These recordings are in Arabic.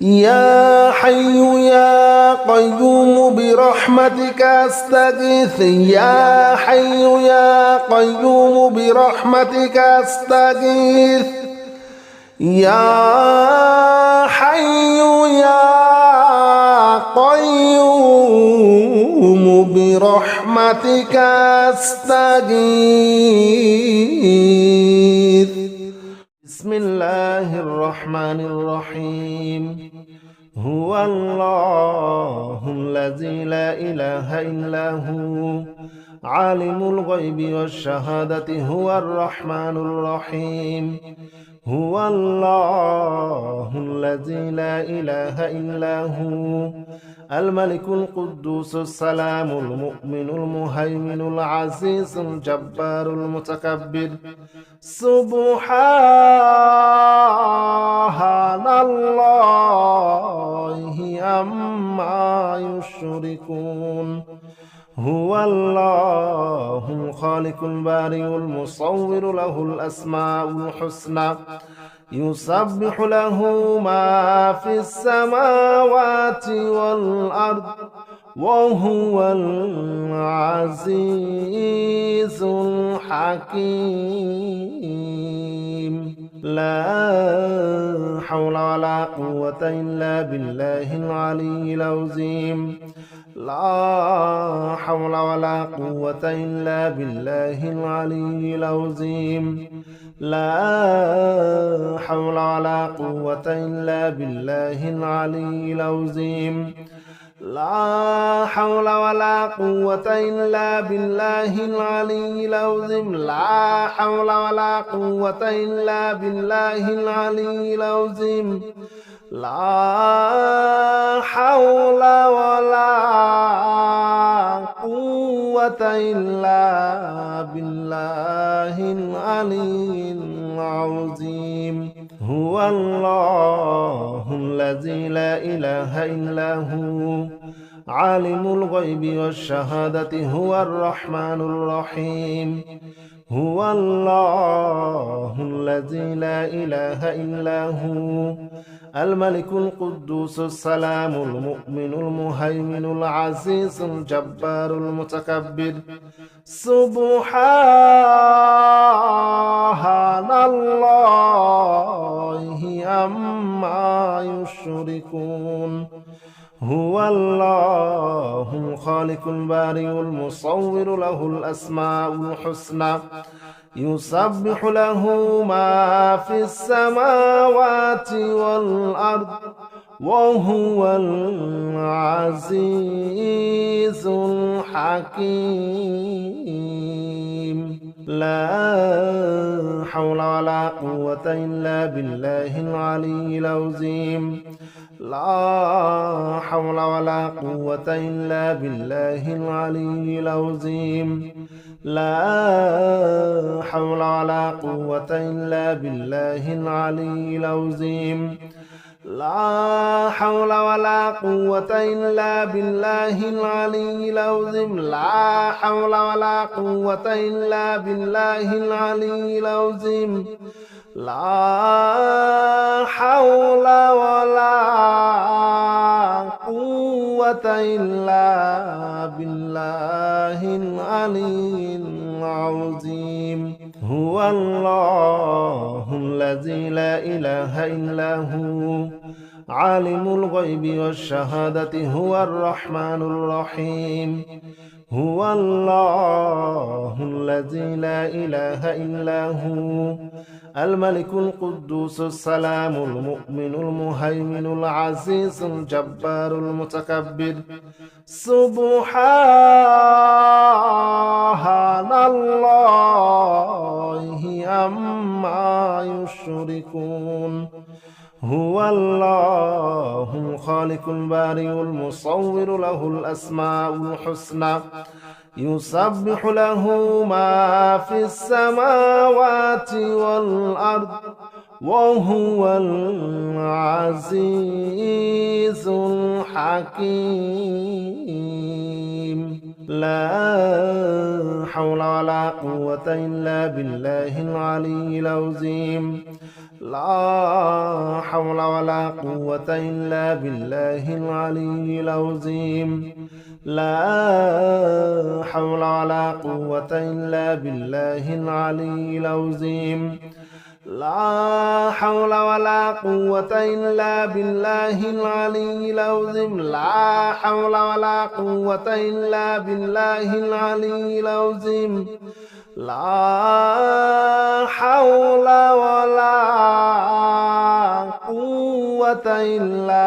يا حي يا قيوم برحمتك أستغيث يا حي يا قيوم برحمتك أستغيث يا حي يا قيوم برحمتك أستغيث. بسم الله الرحمن الرحيم. هو الله الذي لا إله إلا هو عالم الغيب والشهادة هو الرحمن الرحيم. هو الله الذي لا إله إلا هو الملك القدوس السلام المؤمن المهيمن العزيز الجبار المتكبر. سبحان الله عما يشركون. هو الله الخالق البارئ المصور له الأسماء الحسنى يسبح له ما في السماوات والأرض وهو العزيز الحكيم. لا حول ولا قوة إلا بالله العلي العظيم. لا حول ولا قوة إلا بالله العلي العظيم. لا حول ولا قوة إلا بالله العلي العظيم. لا حول ولا قوة إلا بالله العلي العظيم. لا حول ولا قوة إلا بالله العلي العظيم. لا حول ولا قوة إلا بالله العلي العظيم. هو الله الذي لا إله إلا هو عالم الغيب والشهادة هو الرحمن الرحيم. هو الله الذي لا إله إلا هو الملك القدوس السلام المؤمن المهيمن العزيز الجبار المتكبر. سبحان الله عما يشركون. هو الله الخالق البارئ المصور له الأسماء الحسنى يسبح له ما في السماوات والأرض وهو العزيز الحكيم. لا حول ولا قوة إلا بالله العلي العظيم. لا حول ولا قوة إلا بالله العلي العظيم. لا حول ولا قوة إلا بالله العلي العظيم. لا حول ولا قوة إلا بالله العلي العظيم. لا حول ولا قوة إلا بالله العلي العظيم. لا حول ولا قوة إلا بالله العلي العظيم. هو الله الذي لا إله إلا هو عالم الغيب والشهادة هو الرحمن الرحيم. هو الله الذي لا إله إلا هو الملك القدوس السلام المؤمن المهيمن العزيز الجبار المتكبر. سبحان الله عما يشركون. هو الله الخالق البارئ المصور له الأسماء الحسنى يسبح له ما في السماوات والأرض وهو العزيز الحكيم. لا حول ولا قوة إلا بالله العلي العظيم لا حول ولا قوة إلا بالله العلي العظيم لا حول ولا قوة إلا بالله العلي العظيم لا حول ولا قوة إلا بالله العلي العظيم لا حول ولا قوة إلا بالله العلي العظيم لا حول ولا قوة إلا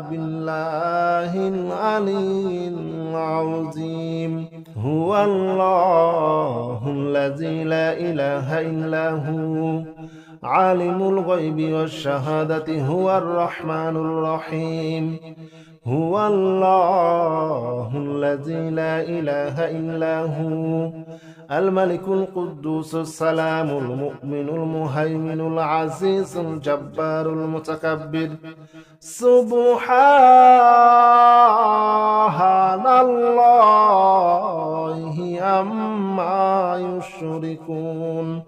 بالله العلي العظيم هو الله الذي لا إله إلا هو عالم الغيب والشهادة هو الرحمن الرحيم هو الله الذي لا إله إلا هو الملك القدوس السلام المؤمن المهيمن العزيز الجبار المتكبر سبحان الله عما يشركون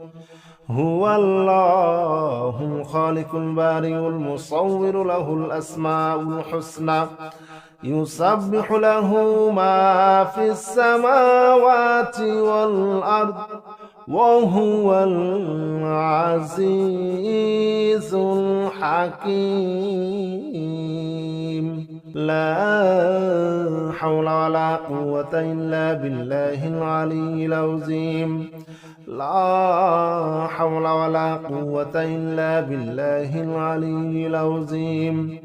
هو الله الخالق البارئ المصور له الأسماء الحسنى يسبح له ما في السماوات والأرض وهو العزيز الحكيم لا حول ولا قوة إلا بالله العلي العظيم لا حول ولا قوة إلا بالله العلي العظيم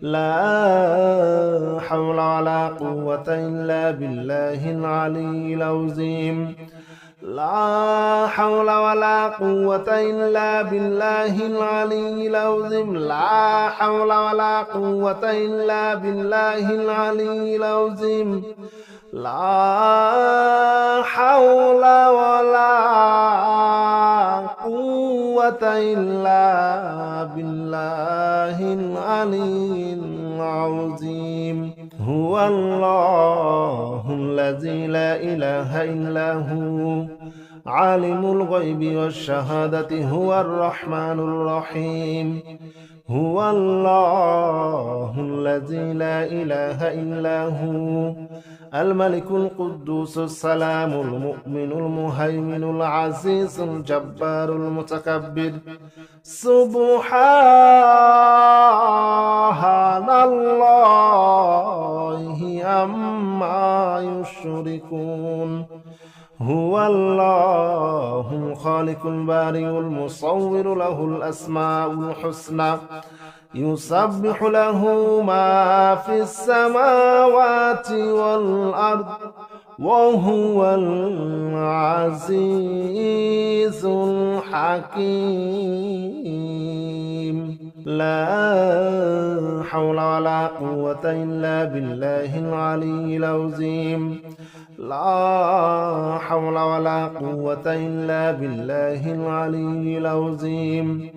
لا حول ولا قوة إلا بالله العلي العظيم لا حول ولا قوة إلا بالله العلي العظيم لا حول ولا قوة إلا بالله العلي العظيم لا حول ولا قوة إلا بالله العلي العظيم هو الله الذي لا إله إلا هو عالم الغيب والشهادة هو الرحمن الرحيم هو الله الذي لا إله إلا هو الملك القدوس السلام المؤمن المهيمن العزيز الجبار المتكبر سبحان الله عما يشركون هو الله الخالق البارئ المصور له الأسماء الحسنى يسبح له ما في السماوات والأرض وهو العزيز الحكيم لا حول ولا قوة إلا بالله العلي العظيم لا حول ولا قوة إلا بالله العلي العظيم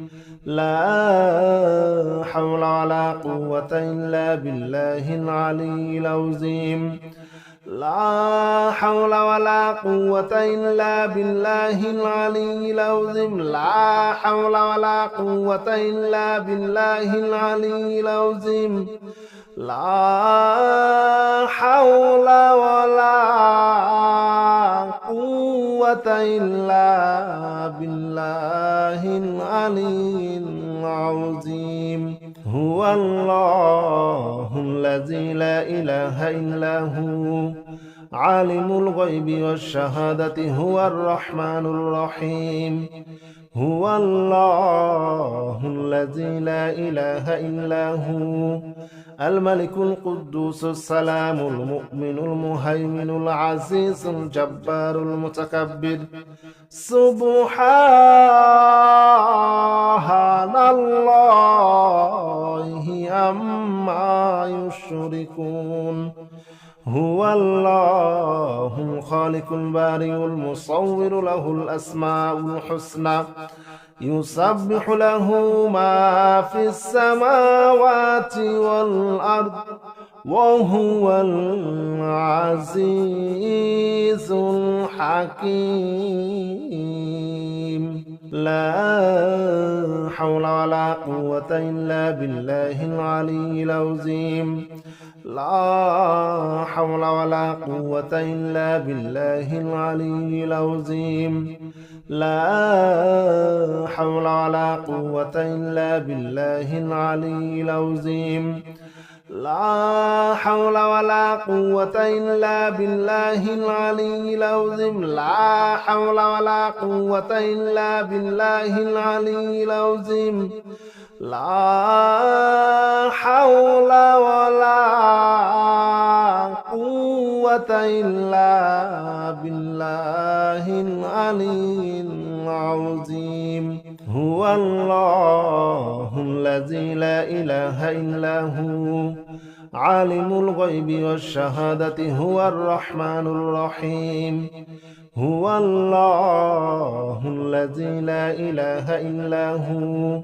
لا حول ولا قوة إلا بالله العلي العظيم لا حول ولا قوة إلا بالله العلي العظيم لا حول ولا قوة إلا بالله العلي العظيم لا حول ولا قوة إلا بالله العلي العظيم هو الله الذي لا إله إلا هو عالم الغيب والشهادة هو الرحمن الرحيم هو الله الذي لا إله إلا هو الملك القدوس السلام المؤمن المهيمن العزيز الجبار المتكبر سبحان الله عما يشركون هو الله الخالق البارئ المصور له الأسماء الحسنى يسبح له ما في السماوات والأرض وهو العزيز الحكيم حكيم لا حول ولا قوة إلا بالله العلي العظيم لا حول ولا قوة إلا بالله العلي العظيم لا حول ولا قوة إلا بالله العلي العظيم لا حول ولا قوة إلا بالله العلي العظيم لا حول ولا قوة إلا بالله العلي العظيم لا حول ولا قوة إلا بالله العلي العظيم هو الله الذي لا إله إلا هو عالم الغيب والشهادة هو الرحمن الرحيم هو الله الذي لا إله إلا هو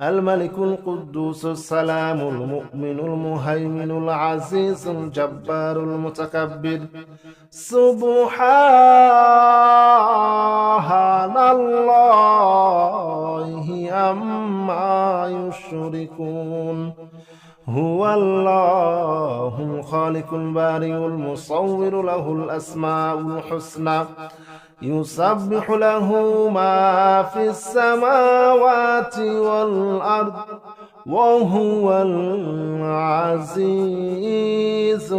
الملك القدوس السلام المؤمن المهيمن العزيز الجبار المتكبر سبحان الله عما يشركون هو الله الخالق البارئ المصور له الأسماء الحسنى يسبح له ما في السماوات والأرض وهو العزيز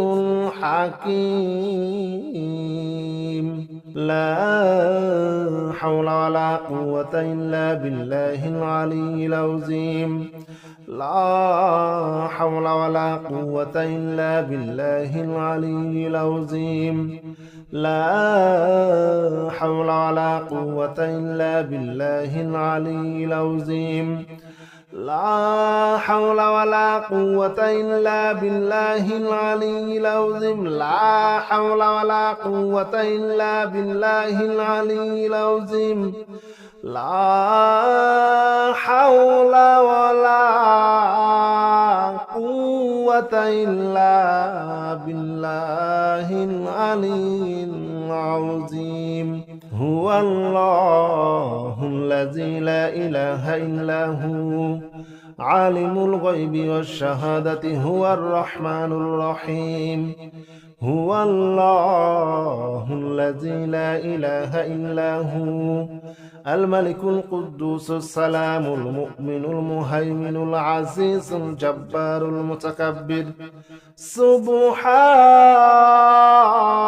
الحكيم لا حول ولا قوة إلا بالله العلي العظيم لا حول ولا قوة إلا بالله العلي العظيم لا حول ولا قوة إلا بالله العلي العظيم لا حول ولا قوة إلا بالله العلي العظيم لا حول ولا قوة إلا بالله العلي العظيم لا حول ولا قوة إلا بالله العلي العظيم هو الله الذي لا إله إلا هو عالم الغيب والشهادة هو الرحمن الرحيم هو الله الذي لا إله إلا هو الملك القدوس السلام المؤمن المهيمن العزيز الجبار المتكبر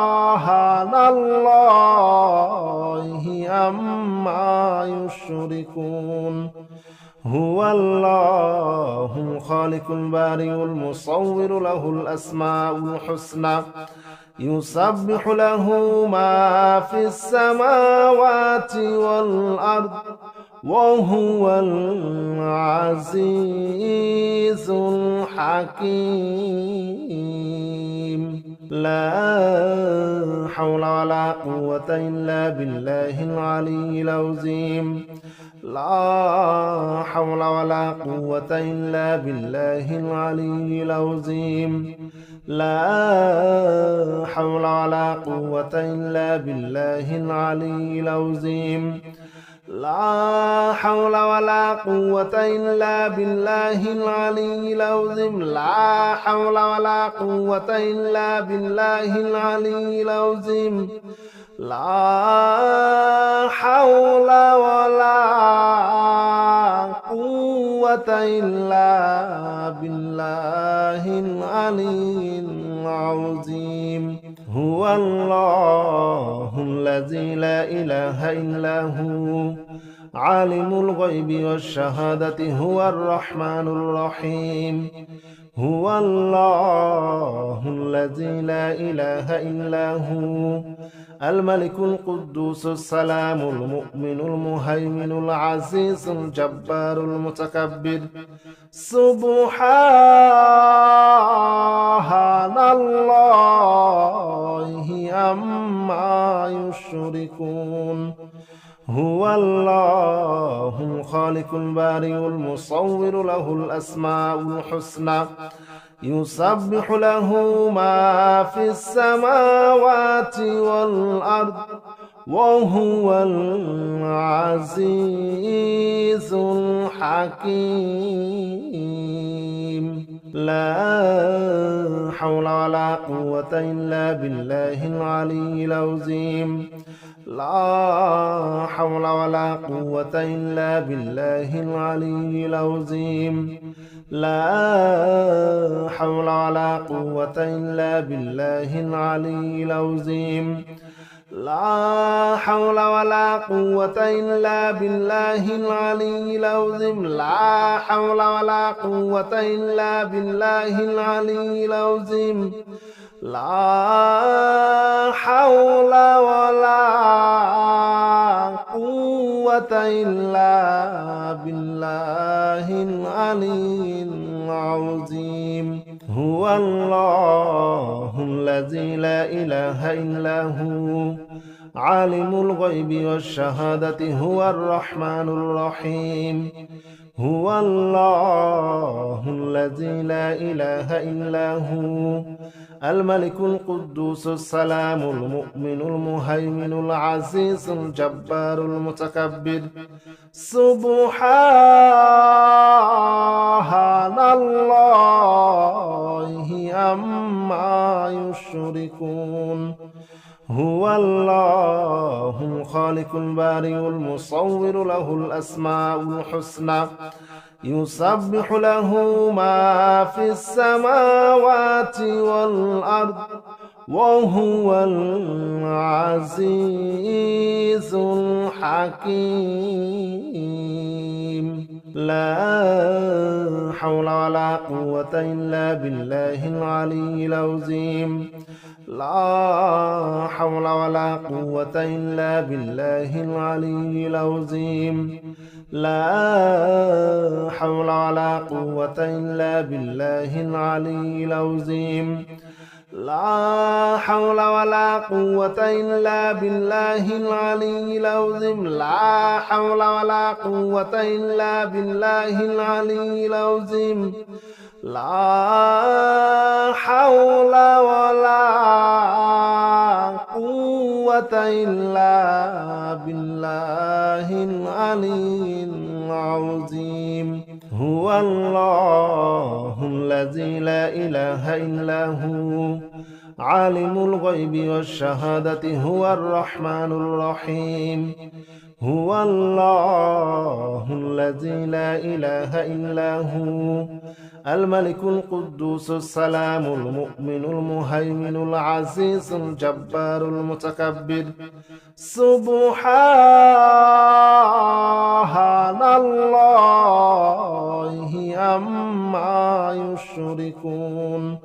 سبحان الله عما يشركون هو الله الخالق البارئ المصور له الأسماء الحسنى يسبح له ما في السماوات والأرض وهو العزيز الحكيم لا حول ولا قوة إلا بالله العلي العظيم لا حول ولا قوة إلا بالله العلي العظيم لا حول ولا قوة إلا بالله العلي العظيم لا حول ولا قوة إلا بالله العلي العظيم لا حول ولا قوة إلا بالله العلي العظيم لا حول ولا قوة إلا بالله العلي العظيم هو الله الذي لا إله إلا هو عالم الغيب والشهادة هو الرحمن الرحيم هو الله الذي لا إله إلا هو الملك القدوس السلام المؤمن المهيمن العزيز الجبار المتكبر سبحان الله عما يشركون هو الله الخالق البارئ المصور له الأسماء الحسنى يسبح له ما في السماوات والأرض وهو العزيز الحكيم. لا حول ولا قوة إلا بالله العلي العظيم. لا حول ولا قوة إلا بالله العلي العظيم. لا حول ولا قوة إلا بالله العلي العظيم. لا حول ولا قوة إلا بالله العلي العظيم. لا حول ولا قوة إلا بالله العلي العظيم. لا حول ولا قوة إلا بالله العلي العظيم. هو الله الذي لا إله إلا هو عالم الغيب والشهادة هو الرحمن الرحيم. هو الله الذي لا إله إلا هو الملك القدوس السلام المؤمن المهيمن العزيز الجبار المتكبر. سبحان الله عما يشركون. هو الله الخالق البارئ المصور له الأسماء الحسنى يسبح له ما في السماوات والأرض وهو العزيز الحكيم. لا حول ولا قوة إلا بالله العلي العظيم. لا حول ولا قوة إلا بالله العلي العظيم. لا حول ولا قوة إلا بالله العلي العظيم. لا حول ولا قوة إلا بالله العلي العظيم. لا حول ولا قوة إلا بالله العلي العظيم. لا حول ولا قوة إلا بالله العلي العظيم. هو الله الذي لا إله إلا هو عالم الغيب والشهادة هو الرحمن الرحيم. هو الله الذي لا إله إلا هو الملك القدوس السلام المؤمن المهيمن العزيز الجبار المتكبر. سبحان الله عما يشركون.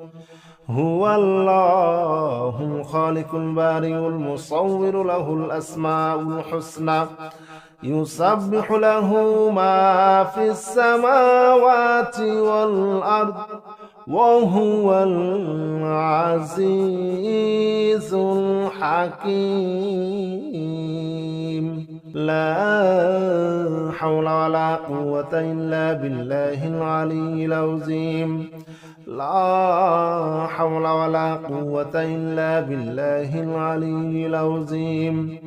هو الله الخالق البارئ المصور له الأسماء الحسنى يسبح له ما في السماوات والأرض وهو العزيز الحكيم. لا حول ولا قوة إلا بالله العلي العظيم. لا حول ولا قوة إلا بالله العلي العظيم.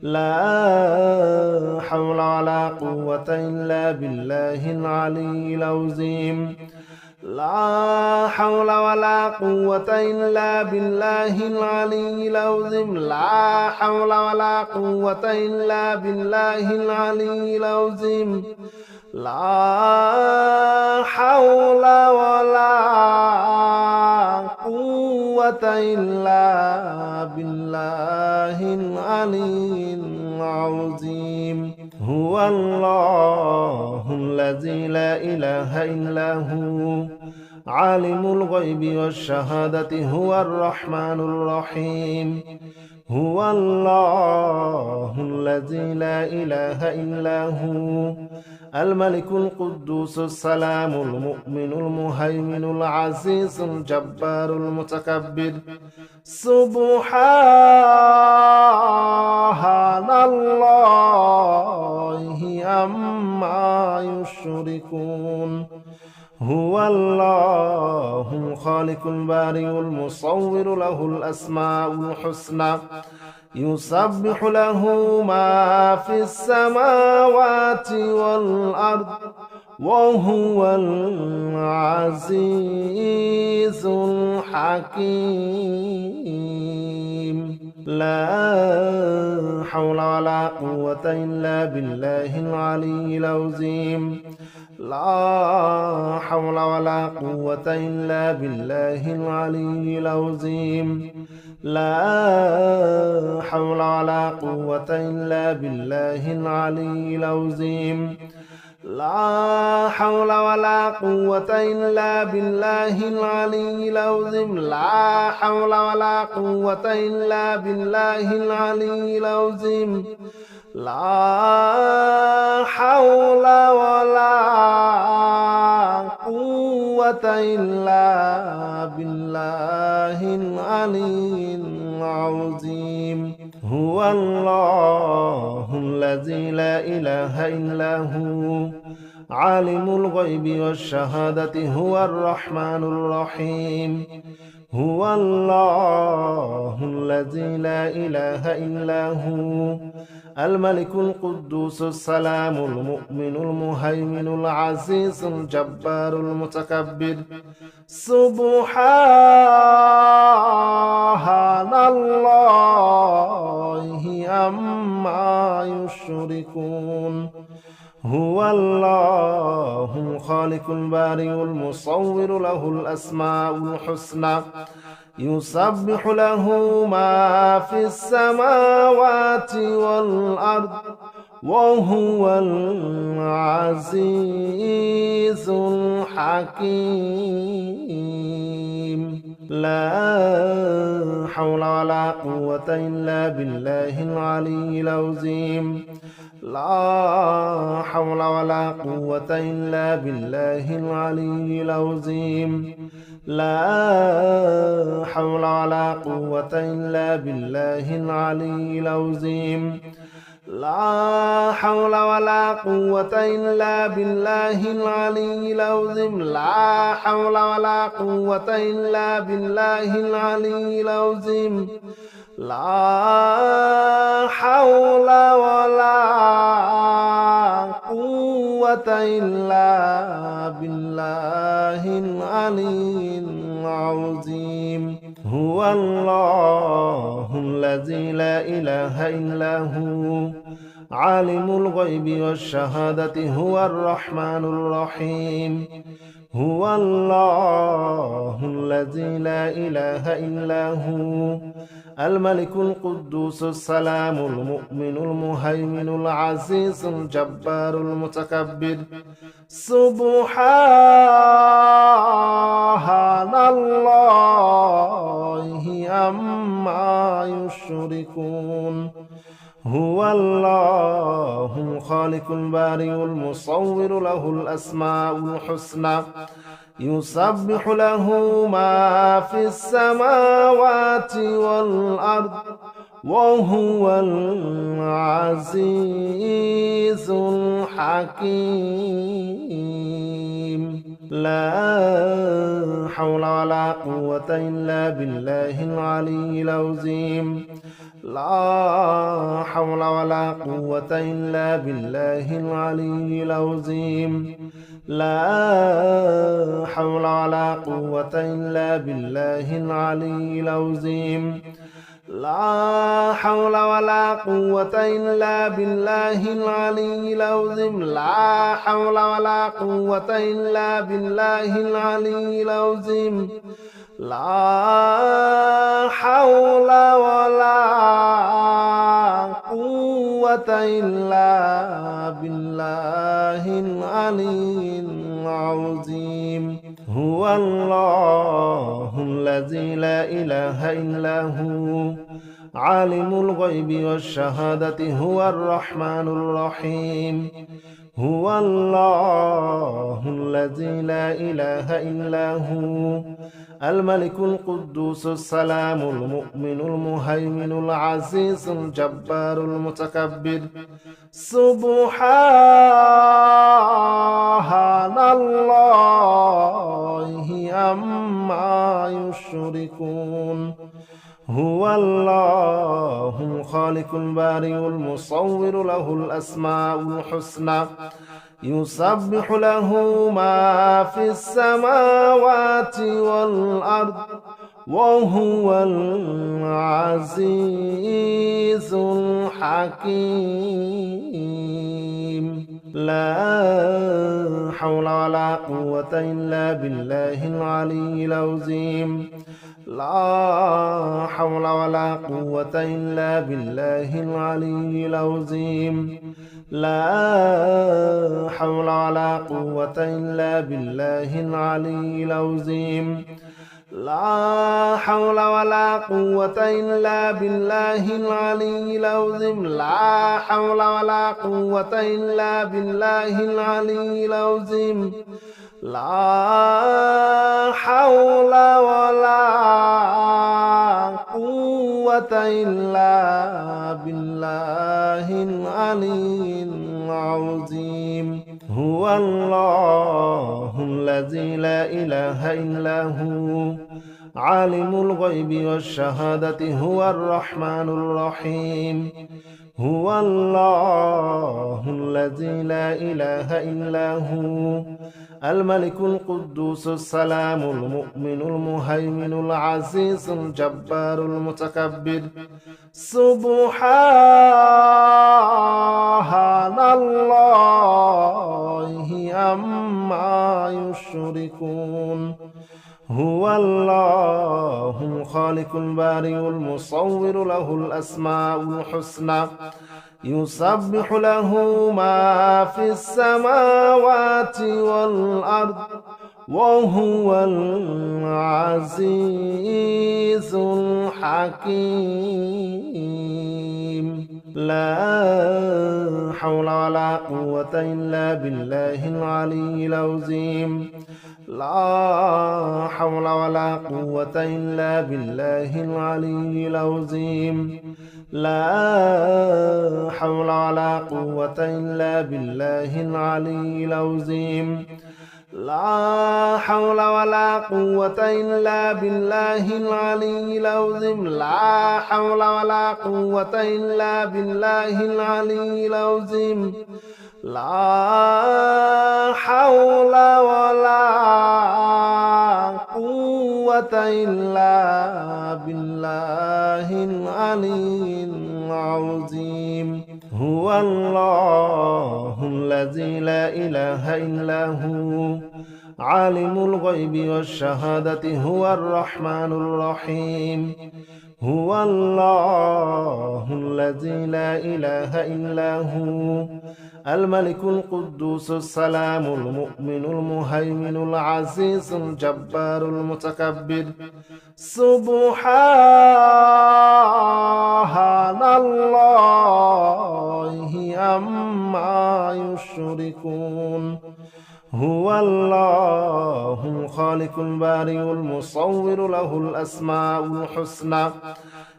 لا حول ولا قوة إلا بالله العلي العظيم. لا حول ولا قوة إلا بالله العلي العظيم. لا حول ولا قوة إلا بالله العلي العظيم. لا حول ولا قوة إلا بالله العلي العظيم. هو الله الذي لا إله إلا هو عالم الغيب والشهادة هو الرحمن الرحيم. هو الله الذي لا إله إلا هو الملك القدوس السلام المؤمن المهيمن العزيز الجبار المتكبر. سبحان الله عما يشركون. هو الله الخالق البارئ المصور له الأسماء الحسنى يسبح له ما في السماوات والأرض وهو العزيز الحكيم. لا حول ولا قوة إلا بالله العلي العظيم. لا حول ولا قوة إلا بالله العلي العظيم. لا حول ولا قوة إلا بالله العلي العظيم. لا حول ولا قوة إلا بالله العلي العظيم. لا حول ولا قوة إلا بالله العلي العظيم. لا حول ولا قوة إلا بالله العلي العظيم. هو الله الذي لا إله إلا هو عالم الغيب والشهادة هو الرحمن الرحيم. هو الله الذي لا إله إلا هو الملك القدوس السلام المؤمن المهيمن العزيز الجبار المتكبر. سبحان الله عما يشركون. هو الله الخالق البارئ المصور له الأسماء الحسنى يسبح له ما في السماوات والأرض وهو العزيز الحكيم. لا حول ولا قوة إلا بالله العلي العظيم. لا حول ولا قوة إلا بالله العلي العظيم. لا حول ولا قوة إلا بالله العلي العظيم. لا حول ولا قوة إلا بالله العلي العظيم. لا حول ولا قوة إلا بالله العلي العظيم. لا حول ولا قوة إلا بالله العلي العظيم. هو الله الذي لا إله إلا هو عالم الغيب والشهادة هو الرحمن الرحيم. هو الله الذي لا إله إلا هو الملك القدوس السلام المؤمن المهيمن العزيز الجبار المتكبر. سبحان الله عما يشركون. هو الله الخالق البارئ المصور له الأسماء الحسنى يسبح له ما في السماوات والأرض وهو العزيز الحكيم. لا حول ولا قوة إلا بالله العلي العظيم. لا حول ولا قوة إلا بالله العلي العظيم. لا حول ولا قوة إلا بالله العلي العظيم. لا حول ولا قوة إلا بالله العلي العظيم. لا حول ولا قوة إلا بالله العلي العظيم. لا حول ولا قوة إلا بالله العلي العظيم. هو الله الذي لا إله إلا هو عالم الغيب والشهادة هو الرحمن الرحيم. هو الله الذي لا إله إلا هو الملك القدوس السلام المؤمن المهيمن العزيز الجبار المتكبر. سبحان الله عما يشركون. هو الله الخالق البارئ المصور له الأسماء الحسنى يسبح له ما في السماوات والأرض وهو العزيز الحكيم لا حول ولا قوة إلا بالله العلي العظيم لا حول ولا قوة إلا بالله العلي العظيم لا حول ولا قوة إلا بالله العلي العظيم لا حول ولا قوة إلا بالله العلي العظيم لا حول ولا قوة إلا بالله العلي العظيم لا حول ولا قوة إلا بالله العلي العظيم هو الله الذي لا إله إلا هو عالم الغيب والشهادة هو الرحمن الرحيم هو الله الذي لا إله إلا هو الملك القدوس السلام المؤمن المهيمن العزيز الجبار المتكبر سبحان الله عما يشركون هو الله الخالق البارئ المصور له الأسماء الحسنى يسبح له ما في السماوات والأرض وهو العزيز الحكيم لا حول ولا قوة إلا بالله العلي العظيم لا حول ولا قوة إلا بالله العلي العظيم لا حول ولا قوة إلا بالله العلي العظيم لا حول ولا قوة إلا بالله العلي العظيم لا حول ولا قوة إلا بالله العلي العظيم لا حول ولا قوة إلا بالله العلي العظيم هو الله الذي لا إله إلا هو عالم الغيب والشهادة هو الرحمن الرحيم هو الله الذي لا إله إلا هو الملك القدوس السلام المؤمن المهيمن العزيز الجبار المتكبر سبحان الله عما يشركون هو الله الخالق البارئ المصور له الأسماء الحسنى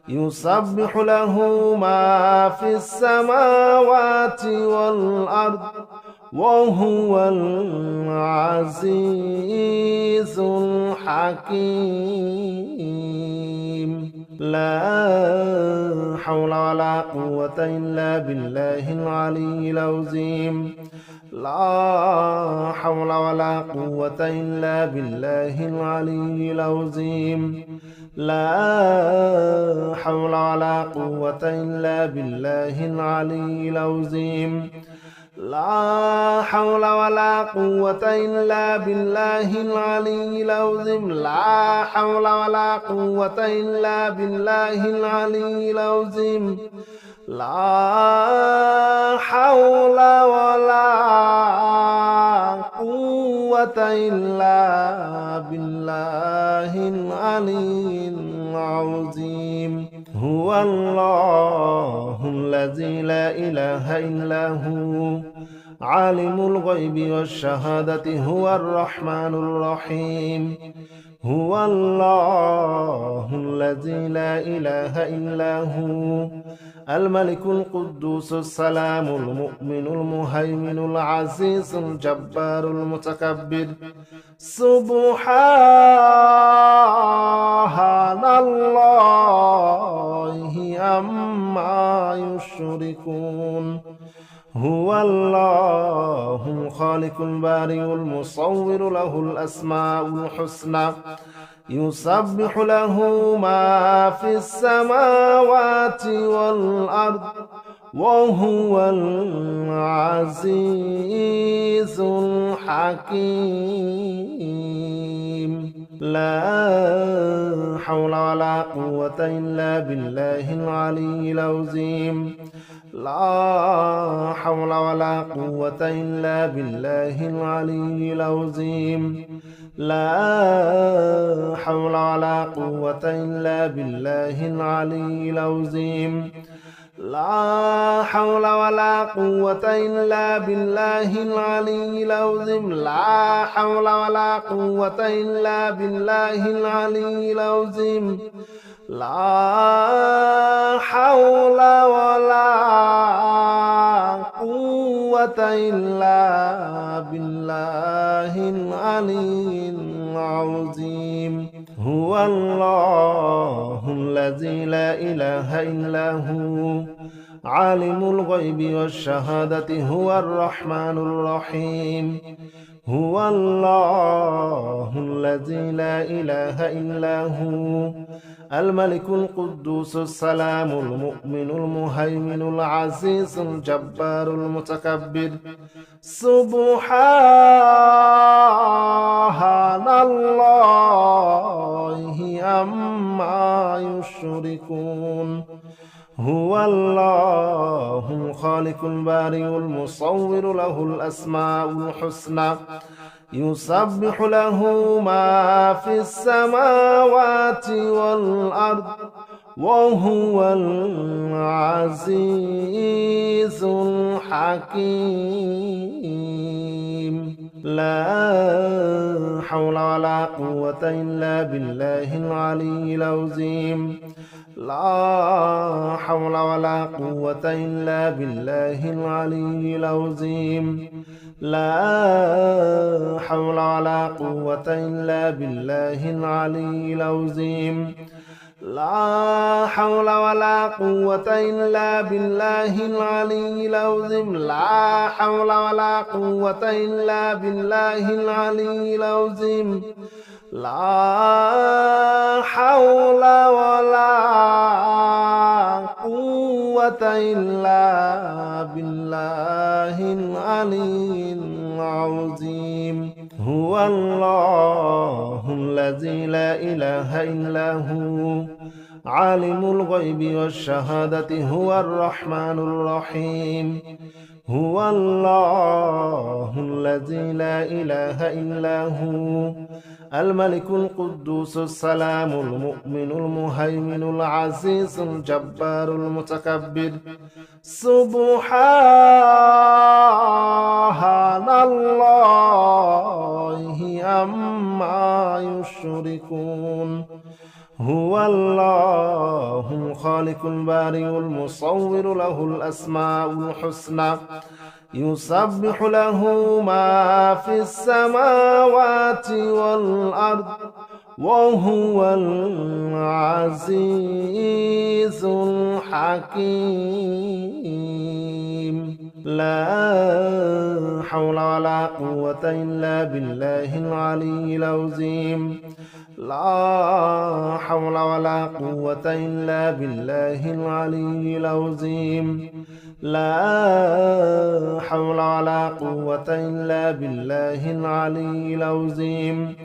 يسبح له ما في السماوات والأرض وهو العزيز الحكيم لا حول ولا قوة إلا بالله العلي العظيم لا حول ولا قوة إلا بالله العلي العظيم لا حول ولا قوة إلا بالله العلي العظيم لا حول ولا قوة إلا بالله العلي العظيم لا حول ولا قوة إلا بالله العلي العظيم لا حول ولا قوة إلا بالله العلي العظيم هو الله الذي لا إله إلا هو عالم الغيب والشهادة هو الرحمن الرحيم هو الله الذي لا إله إلا هو الملك القدوس السلام المؤمن المهيمن العزيز الجبار المتكبر سبحان الله عما يشركون هو الله الخالق البارئ المصور له الأسماء الحسنى يسبح له ما في السماوات والأرض وهو العزيز الحكيم لا حول ولا قوة إلا بالله العلي العظيم لا حول ولا قوة إلا بالله العلي العظيم لا حول ولا قوة إلا بالله العلي العظيم لا حول ولا قوة إلا بالله العلي العظيم لا حول ولا قوة إلا بالله العلي العظيم لا حول ولا قوة إلا بالله العلي العظيم هو الله الذي لا إله إلا هو عالم الغيب والشهادة هو الرحمن الرحيم هو الله الذي لا إله إلا هو الملك القدوس السلام المؤمن المهيمن العزيز الجبار المتكبر سبحان الله عما يشركون هو الله الخالق البارئ المصور له الأسماء الحسنى يسبح له ما في السماوات والأرض وهو العزيز الحكيم لا حول ولا قوة إلا بالله العلي العظيم لا حول ولا قوة إلا بالله العلي العظيم لا حول ولا قوة إلا بالله العلي العظيم لا حول ولا قوة إلا بالله العلي العظيم لا حول ولا قوة إلا بالله العلي العظيم لا حول ولا قوة إلا بالله العلي العظيم هو الله الذي لا إله إلا هو عالم الغيب والشهادة هو الرحمن الرحيم هو الله الذي لا إله إلا هو الملك القدوس السلام المؤمن المهيمن العزيز الجبار المتكبر سبحان الله عما يشركون هو الله الخالق البارئ المصور له الأسماء الحسنى يسبح له ما في السماوات والأرض وهو العزيز الحكيم لا حول ولا قوة إلا بالله العلي العظيم لا حول ولا قوة إلا بالله العلي العظيم لا حول ولا قوة إلا بالله العلي العظيم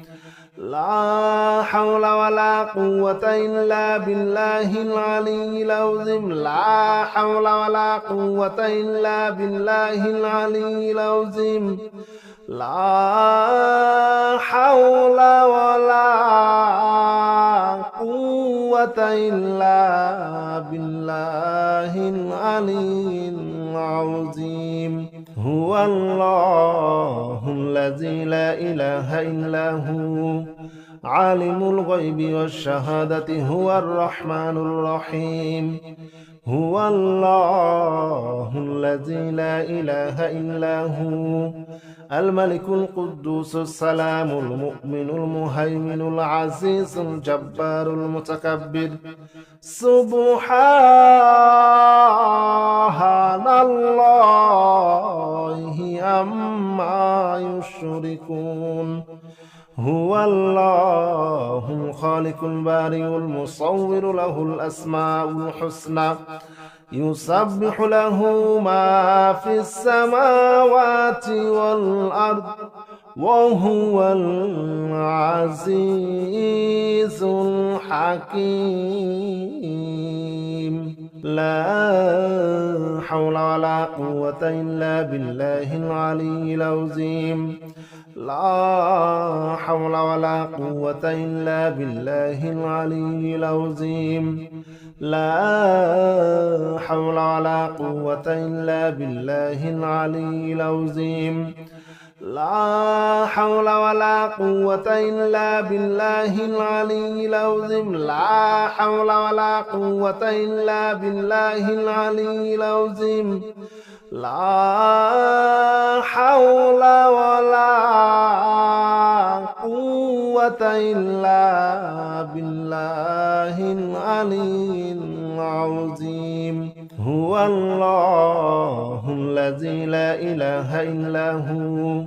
لا حول ولا قوة إلا بالله العلي العظيم لا حول ولا قوة إلا بالله العلي العظيم لا حول ولا قوة إلا بالله العلي العظيم هو الله الذي لا إله إلا هو عالم الغيب والشهادة هو الرحمن الرحيم هو الله الذي لا إله إلا هو الملك القدوس السلام المؤمن المهيمن العزيز الجبار المتكبر سبحان الله عما يشركون هو الله الخالق البارئ المصور له الأسماء الحسنى يسبح له ما في السماوات والأرض وهو العزيز الحكيم لا حول ولا قوة إلا بالله العلي العظيم لا حول ولا قوة إلا بالله العلي العظيم لا حول ولا قوة إلا بالله العلي العظيم لا حول ولا قوة إلا بالله العلي العظيم لا حول ولا قوة إلا بالله العلي العظيم لا حول ولا قوة إلا بالله العلي العظيم هو الله الذي لا إله إلا هو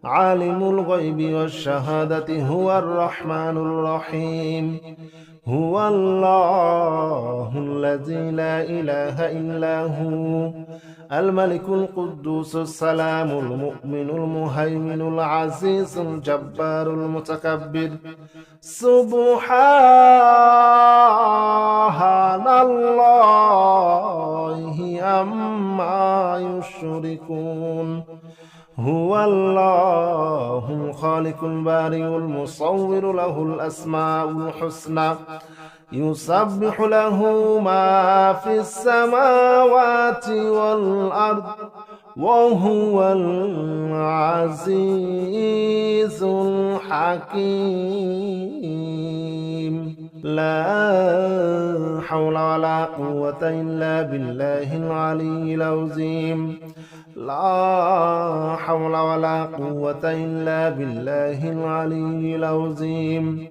عالم الغيب والشهادة هو الرحمن الرحيم هو الله الذي لا إله إلا هو الملك القدوس السلام المؤمن المهيمن العزيز الجبار المتكبر سبحان الله عما يشركون هو الله الخالق البارئ المصور له الأسماء الحسنى يسبح له ما في السماوات والأرض وهو العزيز الحكيم لا حول ولا قوة إلا بالله العلي العظيم لا حول ولا قوة إلا بالله العلي العظيم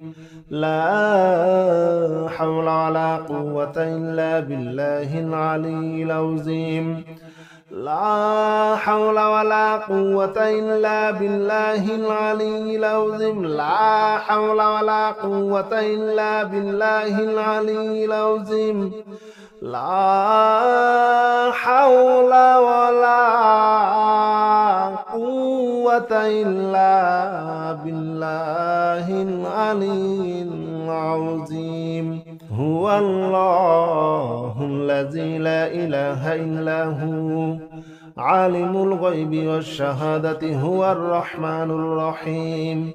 لا حول ولا قوة إلا بالله العلي العظيم لا حول ولا قوة إلا بالله العلي العظيم لا حول ولا قوة إلا بالله العلي العظيم لا حول ولا قوة إلا بالله العلي العظيم هو الله الذي لا إله إلا هو عالم الغيب والشهادة هو الرحمن الرحيم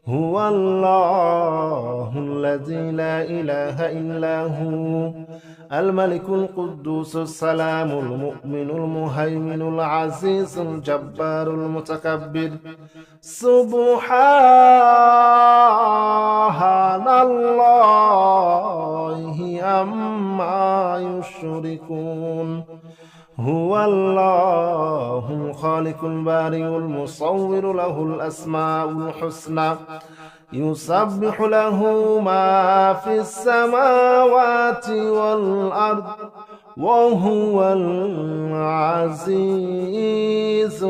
هو الله الذي لا إله إلا هو الملك القدوس السلام المؤمن المهيمن العزيز الجبار المتكبر سبحان الله عما يشركون هو الله الخالق البارئ المصور له الأسماء الحسنى يسبح له ما في السماوات والأرض وهو العزيز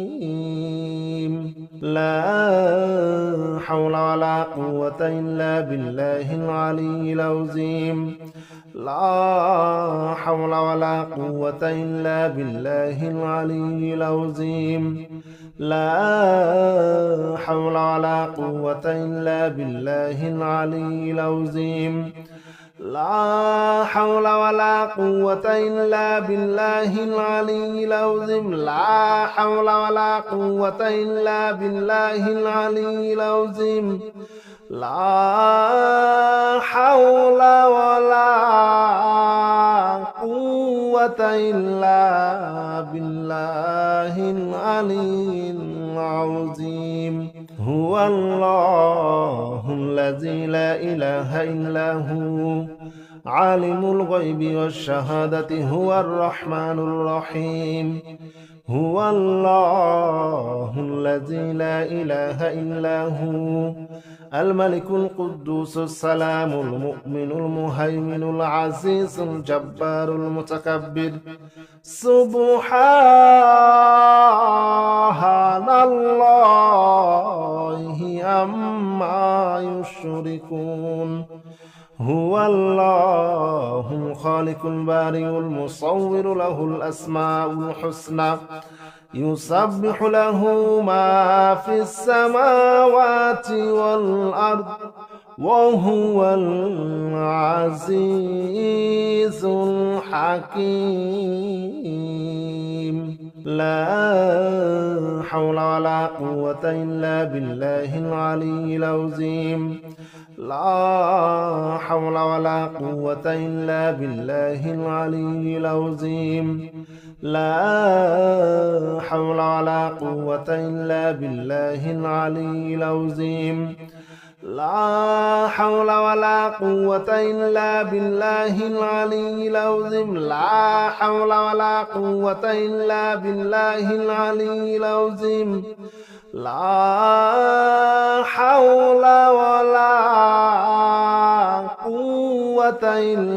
الحكيم لا حول ولا قوة إلا بالله العلي العظيم لا حول ولا قوة إلا بالله العلي العظيم لا حول ولا قوة إلا بالله العلي العظيم لا حول ولا قوة إلا بالله العلي العظيم لا حول ولا قوة إلا بالله العلي العظيم لا حول ولا قوة إلا بالله العلي العظيم هو الله الذي لا إله إلا هو عالم الغيب والشهادة هو الرحمن الرحيم هو الله الذي لا إله إلا هو الملك القدوس السلام المؤمن المهيمن العزيز الجبار المتكبر سبحان الله عما يشركون هو الله الخالق البارئ المصور له الأسماء الحسنى يسبح له ما في السماوات والأرض وهو العزيز الحكيم لا حول ولا قوة إلا بالله العلي العظيم لا حول ولا قوة إلا بالله العلي العظيم لا حول ولا قوة إلا بالله العلي العظيم لا حول ولا قوة إلا بالله العلي العظيم لا حول ولا قوة إلا بالله العلي العظيم لا حول ولا قوة إلا